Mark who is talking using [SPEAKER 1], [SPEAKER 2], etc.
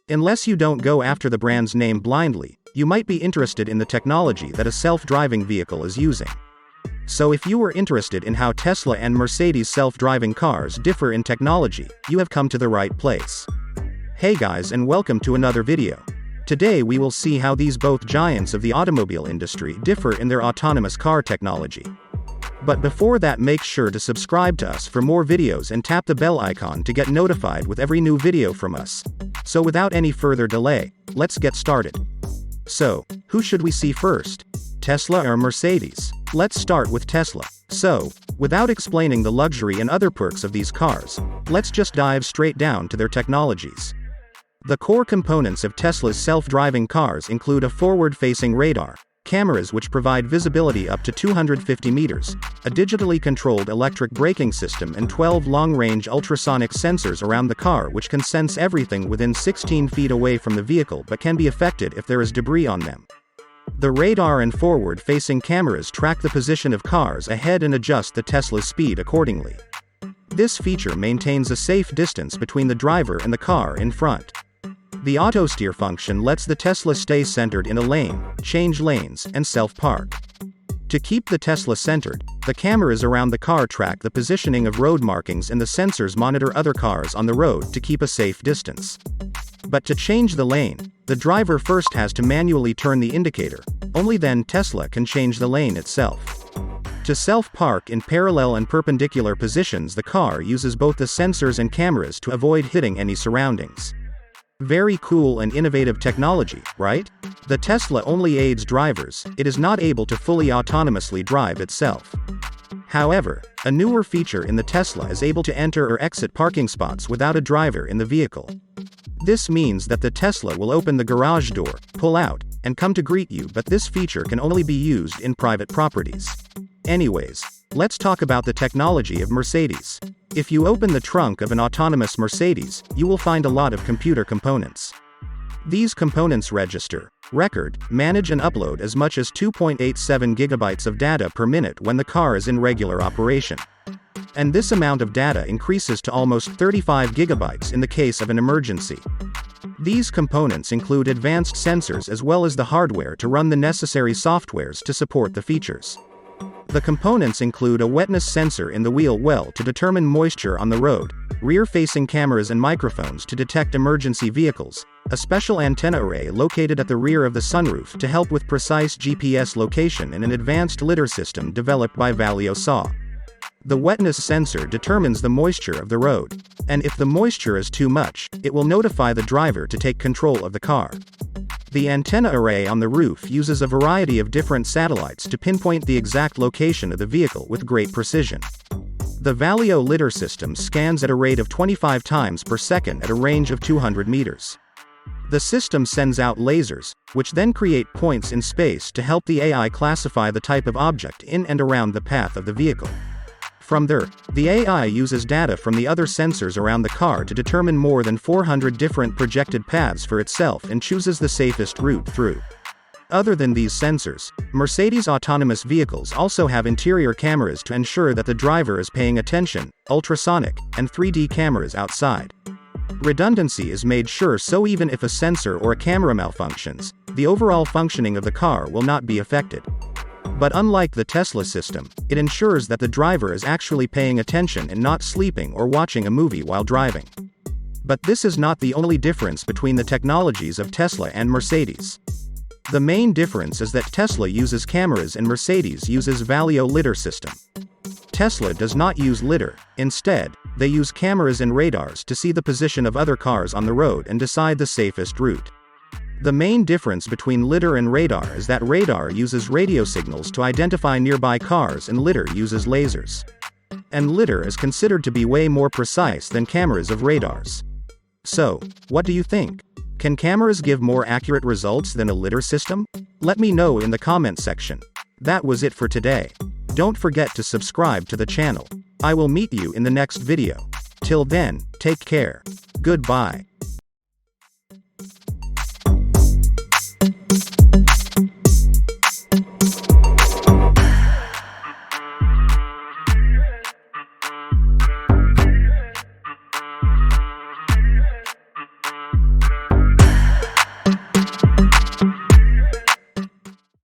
[SPEAKER 1] Unless you don't go after the brand's name blindly, you might be interested in the technology that a self-driving vehicle is using. So if you are interested in how Tesla and Mercedes self-driving cars differ in technology, you have come to the right place. Hey guys, and welcome to another video. Today we will see how these both giants of the automobile industry differ in their autonomous car technology. But before that, make sure to subscribe to us for more videos and tap the bell icon to get notified with every new video from us. So without any further delay, let's get started. So, who should we see first? Tesla or Mercedes? Let's start with Tesla. So, without explaining the luxury and other perks of these cars, let's just dive straight down to their technologies. The core components of Tesla's self-driving cars include a forward-facing radar, cameras which provide visibility up to 250 meters, a digitally controlled electric braking system, and 12 long-range ultrasonic sensors around the car which can sense everything within 16 feet away from the vehicle but can be affected if there is debris on them. The radar and forward-facing cameras track the position of cars ahead and adjust the Tesla's speed accordingly. This feature maintains a safe distance between the driver and the car in front. The auto-steer function lets the Tesla stay centered in a lane, change lanes, and self-park. To keep the Tesla centered, the cameras around the car track the positioning of road markings and the sensors monitor other cars on the road to keep a safe distance. But to change the lane, the driver first has to manually turn the indicator, only then Tesla can change the lane itself. To self-park in parallel and perpendicular positions, the car uses both the sensors and cameras to avoid hitting any surroundings. Very cool and innovative technology, right? The Tesla only aids drivers, it is not able to fully autonomously drive itself. However, a newer feature in the Tesla is able to enter or exit parking spots without a driver in the vehicle. This means that the Tesla will open the garage door, pull out, and come to greet you, but this feature can only be used in private properties. Anyways, let's talk about the technology of Mercedes. If you open the trunk of an autonomous Mercedes, you will find a lot of computer components. These components register, record, manage and upload as much as 2.87 gigabytes of data per minute when the car is in regular operation. And this amount of data increases to almost 35 gigabytes in the case of an emergency. These components include advanced sensors as well as the hardware to run the necessary softwares to support the features. The components include a wetness sensor in the wheel well to determine moisture on the road, rear-facing cameras and microphones to detect emergency vehicles, a special antenna array located at the rear of the sunroof to help with precise GPS location, and an advanced LIDAR system developed by Valeo SAW. The wetness sensor determines the moisture of the road, and if the moisture is too much, it will notify the driver to take control of the car. The antenna array on the roof uses a variety of different satellites to pinpoint the exact location of the vehicle with great precision. The Valeo LIDAR system scans at a rate of 25 times per second at a range of 200 meters. The system sends out lasers, which then create points in space to help the AI classify the type of object in and around the path of the vehicle. From there, the AI uses data from the other sensors around the car to determine more than 400 different projected paths for itself and chooses the safest route through. Other than these sensors, Mercedes autonomous vehicles also have interior cameras to ensure that the driver is paying attention, ultrasonic, and 3D cameras outside. Redundancy is made sure so even if a sensor or a camera malfunctions, the overall functioning of the car will not be affected. But unlike the Tesla system, it ensures that the driver is actually paying attention and not sleeping or watching a movie while driving. But this is not the only difference between the technologies of Tesla and Mercedes. The main difference is that Tesla uses cameras and Mercedes uses Valeo LIDAR system. Tesla does not use LIDAR, instead, they use cameras and radars to see the position of other cars on the road and decide the safest route. The main difference between LIDAR and radar is that radar uses radio signals to identify nearby cars and LIDAR uses lasers. And LIDAR is considered to be way more precise than cameras of radars. So, what do you think? Can cameras give more accurate results than a LIDAR system? Let me know in the comment section. That was it for today. Don't forget to subscribe to the channel. I will meet you in the next video. Till then, take care. Goodbye.